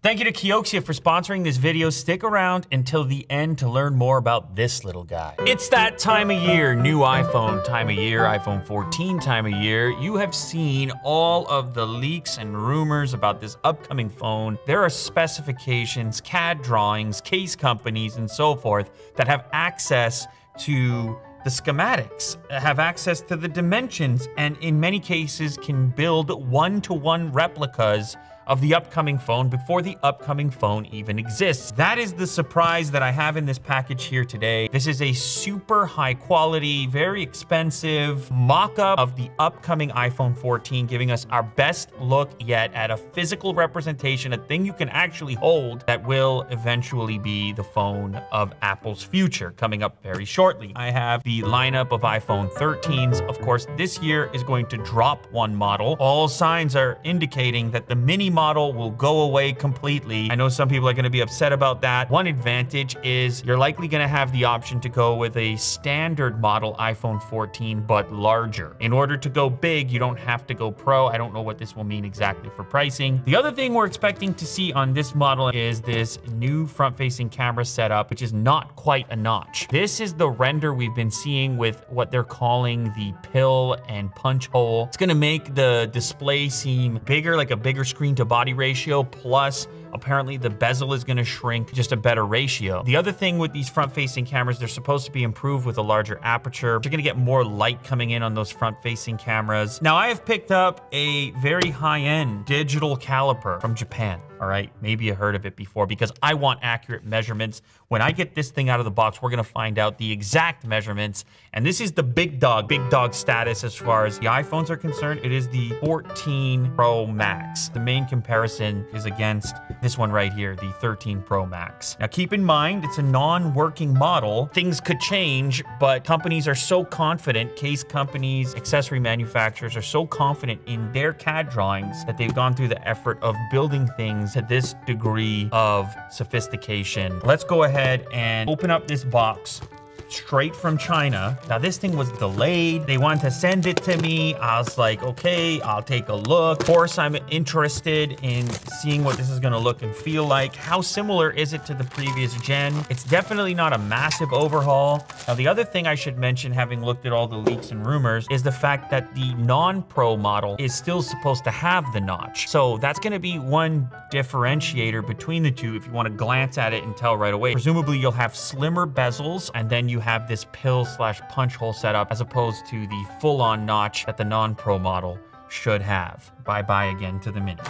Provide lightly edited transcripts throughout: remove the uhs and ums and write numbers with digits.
Thank you to Kioxia for sponsoring this video. Stick around until the end to learn more about this little guy. It's that time of year, new iPhone time of year, iPhone 14 time of year. You have seen all of the leaks and rumors about this upcoming phone. There are specifications, CAD drawings, case companies, and so forth that have access to the schematics, have access to the dimensions, and in many cases can build one-to-one replicas of the upcoming phone before the upcoming phone even exists. That is the surprise that I have in this package here today. This is a super high quality, very expensive mock-up of the upcoming iPhone 14, giving us our best look yet at a physical representation, a thing you can actually hold that will eventually be the phone of Apple's future, coming up very shortly. I have the lineup of iPhone 13s. Of course, this year is going to drop one model. All signs are indicating that the mini model will go away completely. I know some people are going to be upset about that. One advantage is you're likely going to have the option to go with a standard model iPhone 14, but larger. In order to go big, you don't have to go Pro. I don't know what this will mean exactly for pricing. The other thing we're expecting to see on this model is this new front-facing camera setup, which is not quite a notch. This is the render we've been seeing with what they're calling the pill and punch hole. It's going to make the display seem bigger, like a bigger screen to body ratio, plus apparently the bezel is going to shrink, just a better ratio. The other thing with these front-facing cameras, they're supposed to be improved with a larger aperture. You're going to get more light coming in on those front-facing cameras. Now, I have picked up a very high-end digital caliper from Japan. All right, maybe you heard of it before, because I want accurate measurements. When I get this thing out of the box, we're gonna find out the exact measurements. And this is the big dog status as far as the iPhones are concerned. It is the 14 Pro Max. The main comparison is against this one right here, the 13 Pro Max. Now keep in mind, it's a non-working model. Things could change, but companies are so confident, case companies, accessory manufacturers are so confident in their CAD drawings that they've gone through the effort of building things to this degree of sophistication. Let's go ahead and open up this box straight from China. Now this thing was delayed. They wanted to send it to me. I was like, okay, I'll take a look. Of course, I'm interested in seeing what this is gonna look and feel like. How similar is it to the previous gen? It's definitely not a massive overhaul. Now the other thing I should mention, having looked at all the leaks and rumors, is the fact that the non-Pro model is still supposed to have the notch. So that's gonna be one differentiator between the two if you wanna glance at it and tell right away. Presumably you'll have slimmer bezels, and then you have this pill/punch hole setup as opposed to the full-on notch that the non-Pro model should have. Bye-bye again to the Mini.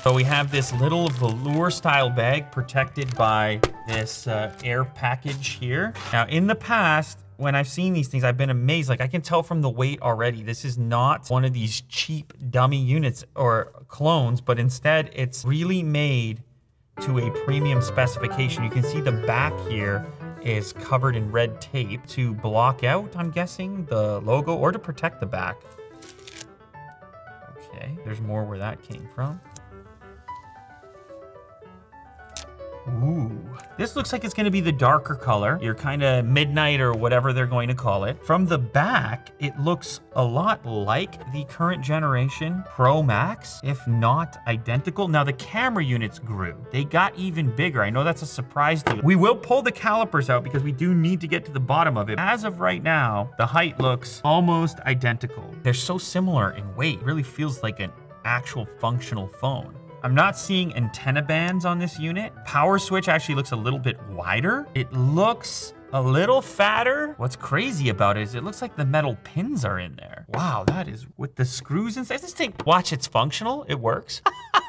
So we have this little velour style bag protected by this air package here. Now in the past, when I've seen these things, I've been amazed. Like I can tell from the weight already, this is not one of these cheap dummy units or clones, but instead it's really made to a premium specification. You can see the back here is covered in red tape to block out, I'm guessing, the logo or to protect the back. Okay, there's more where that came from. Ooh, this looks like it's gonna be the darker color, your kind of midnight or whatever they're going to call it. From the back, it looks a lot like the current generation Pro Max, if not identical. Now the camera units grew. They got even bigger. I know that's a surprise to you. We will pull the calipers out because we do need to get to the bottom of it. As of right now, the height looks almost identical. They're so similar in weight. It really feels like an actual functional phone. I'm not seeing antenna bands on this unit. Power switch actually looks a little bit wider. It looks a little fatter. What's crazy about it is it looks like the metal pins are in there. Wow, that is with the screws inside. This thing, watch, it's functional, it works.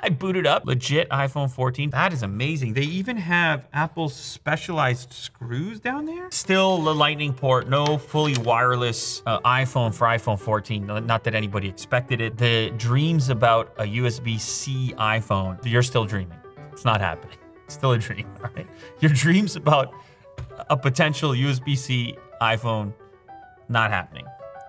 I booted up, legit iPhone 14. That is amazing. They even have Apple's specialized screws down there. Still the lightning port, no fully wireless iPhone for iPhone 14. Not that anybody expected it. The dreams about a USB-C iPhone, you're still dreaming. It's not happening. It's still a dream, all right? Your dreams about a potential USB-C iPhone, not happening.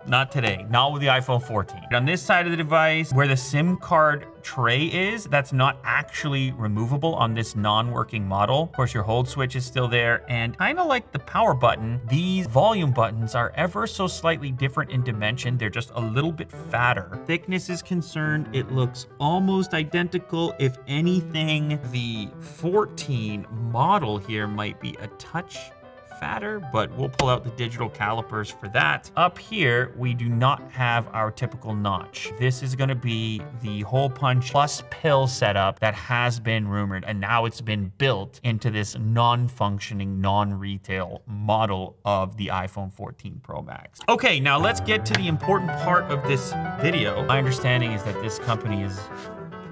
Not today, not with the iPhone 14. On this side of the device, where the SIM card tray is, that's not actually removable on this non-working model. Of course, your hold switch is still there, and kind of like the power button, these volume buttons are ever so slightly different in dimension. They're just a little bit fatter. Thickness is concerned, it looks almost identical. If anything, the 14 model here might be a touch fatter, but we'll pull out the digital calipers for that. Up here, we do not have our typical notch. This is gonna be the hole punch plus pill setup that has been rumored, and now it's been built into this non-functioning, non-retail model of the iPhone 14 Pro Max. Okay, now let's get to the important part of this video. My understanding is that this company is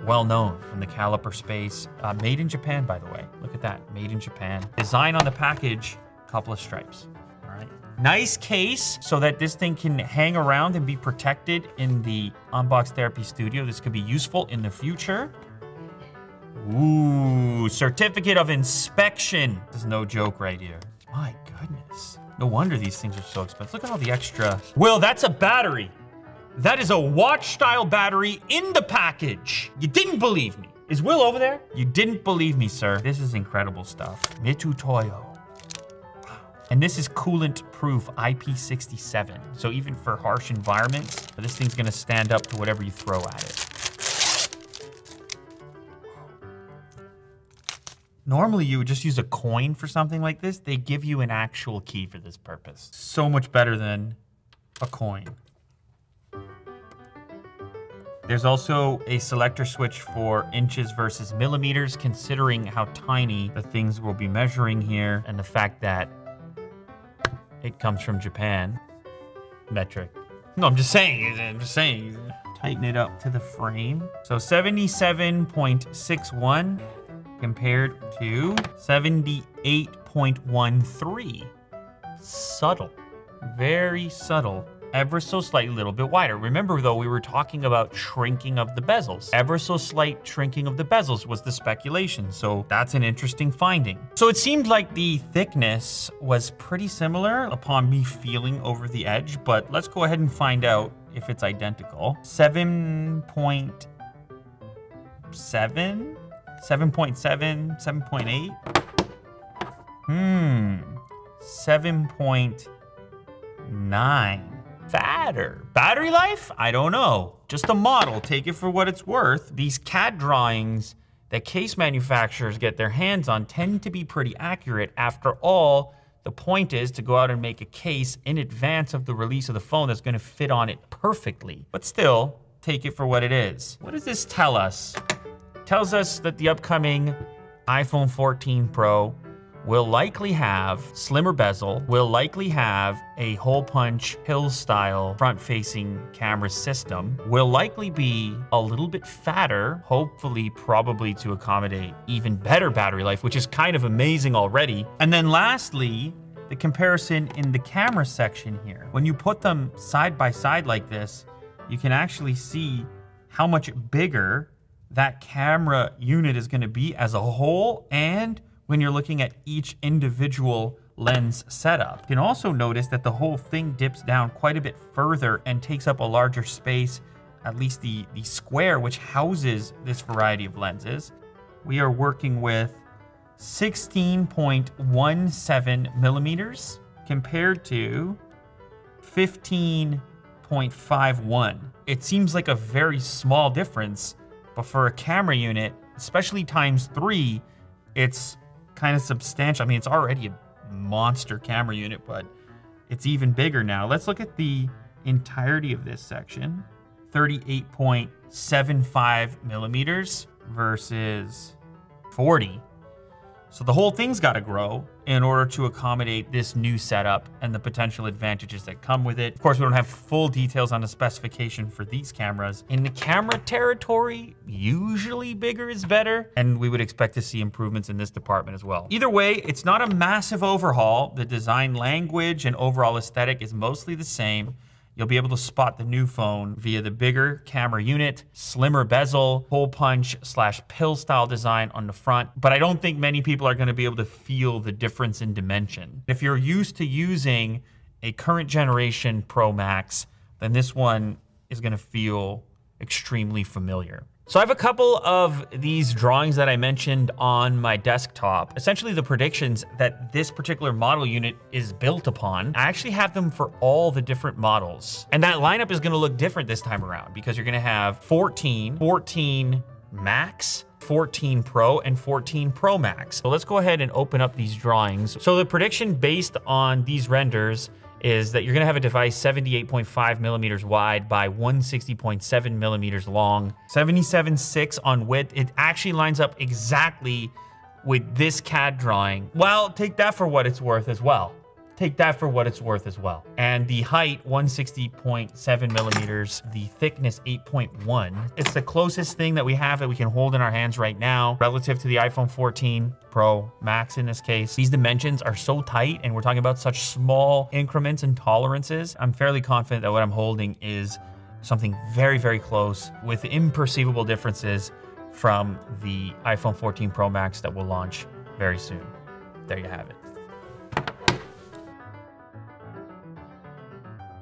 well known in the caliper space. Made in Japan, by the way. Look at that, made in Japan. Design on the package, couple of stripes, all right? Nice case so that this thing can hang around and be protected in the Unbox Therapy Studio. This could be useful in the future. Ooh, certificate of inspection. This is no joke right here. My goodness. No wonder these things are so expensive. Look at all the extra. Will, that's a battery. That is a watch-style battery in the package. You didn't believe me. Is Will over there? You didn't believe me, sir. This is incredible stuff. Mitu Toyo. And this is coolant-proof IP67. So even for harsh environments, this thing's gonna stand up to whatever you throw at it. Normally, you would just use a coin for something like this. They give you an actual key for this purpose. So much better than a coin. There's also a selector switch for inches versus millimeters, considering how tiny the things we'll be measuring here and the fact that it comes from Japan. Metric. No, I'm just saying. Tighten it up to the frame. So 77.61 compared to 78.13. Subtle. Very subtle. Ever so slightly, little bit wider. Remember though, we were talking about shrinking of the bezels. Ever so slight shrinking of the bezels was the speculation, so that's an interesting finding. So it seemed like the thickness was pretty similar upon me feeling over the edge, but let's go ahead and find out if it's identical. 7.7? 7.7? 7.8? 7.9. Fatter. Battery life? I don't know. Just a model, take it for what it's worth. These CAD drawings that case manufacturers get their hands on tend to be pretty accurate. After all, the point is to go out and make a case in advance of the release of the phone that's gonna fit on it perfectly. But still, take it for what it is. What does this tell us? It tells us that the upcoming iPhone 14 Pro will likely have slimmer bezel, will likely have a hole punch pill style front-facing camera system, will likely be a little bit fatter, hopefully probably to accommodate even better battery life, which is kind of amazing already. And then lastly, the comparison in the camera section here. When you put them side by side like this, you can actually see how much bigger that camera unit is gonna be as a whole, and when you're looking at each individual lens setup. You can also notice that the whole thing dips down quite a bit further and takes up a larger space, at least the square which houses this variety of lenses. We are working with 16.17 millimeters compared to 15.51. It seems like a very small difference, but for a camera unit, especially times 3, it's kind of substantial. I mean, it's already a monster camera unit, but it's even bigger now. Let's look at the entirety of this section. 38.75 millimeters versus 40. So the whole thing's got to grow in order to accommodate this new setup and the potential advantages that come with it. Of course, we don't have full details on the specification for these cameras. In the camera territory, usually bigger is better, and we would expect to see improvements in this department as well. Either way, it's not a massive overhaul. The design language and overall aesthetic is mostly the same. You'll be able to spot the new phone via the bigger camera unit, slimmer bezel, hole punch / pill style design on the front. But I don't think many people are gonna be able to feel the difference in dimension. If you're used to using a current generation Pro Max and this one is gonna feel extremely familiar. So I have a couple of these drawings that I mentioned on my desktop. Essentially the predictions that this particular model unit is built upon. I actually have them for all the different models. And that lineup is gonna look different this time around because you're gonna have 14, 14 Max, 14 Pro, and 14 Pro Max. So let's go ahead and open up these drawings. So the prediction based on these renders is that you're gonna have a device 78.5 millimeters wide by 160.7 millimeters long, 77.6 on width. It actually lines up exactly with this CAD drawing. Well, take that for what it's worth as well. Take that for what it's worth as well. And the height, 160.7 millimeters, the thickness, 8.1. It's the closest thing that we have that we can hold in our hands right now relative to the iPhone 14 Pro Max in this case. These dimensions are so tight and we're talking about such small increments and tolerances. I'm fairly confident that what I'm holding is something very, very close with imperceivable differences from the iPhone 14 Pro Max that will launch very soon. There you have it.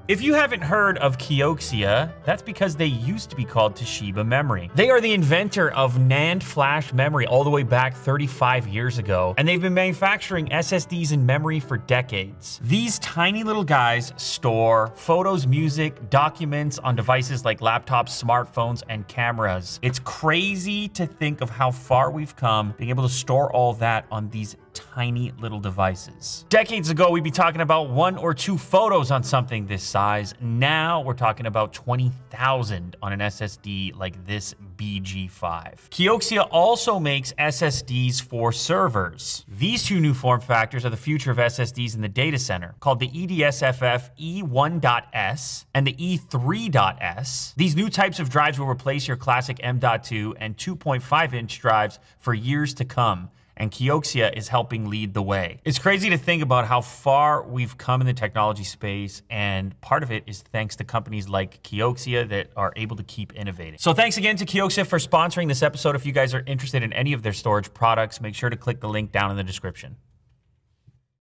If you haven't heard of Kioxia, that's because they used to be called Toshiba Memory. They are the inventor of NAND flash memory all the way back 35 years ago, and they've been manufacturing SSDs and memory for decades. These tiny little guys store photos, music, documents on devices like laptops, smartphones, and cameras. It's crazy to think of how far we've come being able to store all that on these tiny little devices. Decades ago, we'd be talking about 1 or 2 photos on something this size. Now we're talking about 20,000 on an SSD like this BG5. Kioxia also makes SSDs for servers. These 2 new form factors are the future of SSDs in the data center, called the EDSFF E1.S and the E3.S. These new types of drives will replace your classic M.2 and 2.5-inch drives for years to come, and Kioxia is helping lead the way. It's crazy to think about how far we've come in the technology space, and part of it is thanks to companies like Kioxia that are able to keep innovating. So thanks again to Kioxia for sponsoring this episode. If you guys are interested in any of their storage products, make sure to click the link down in the description.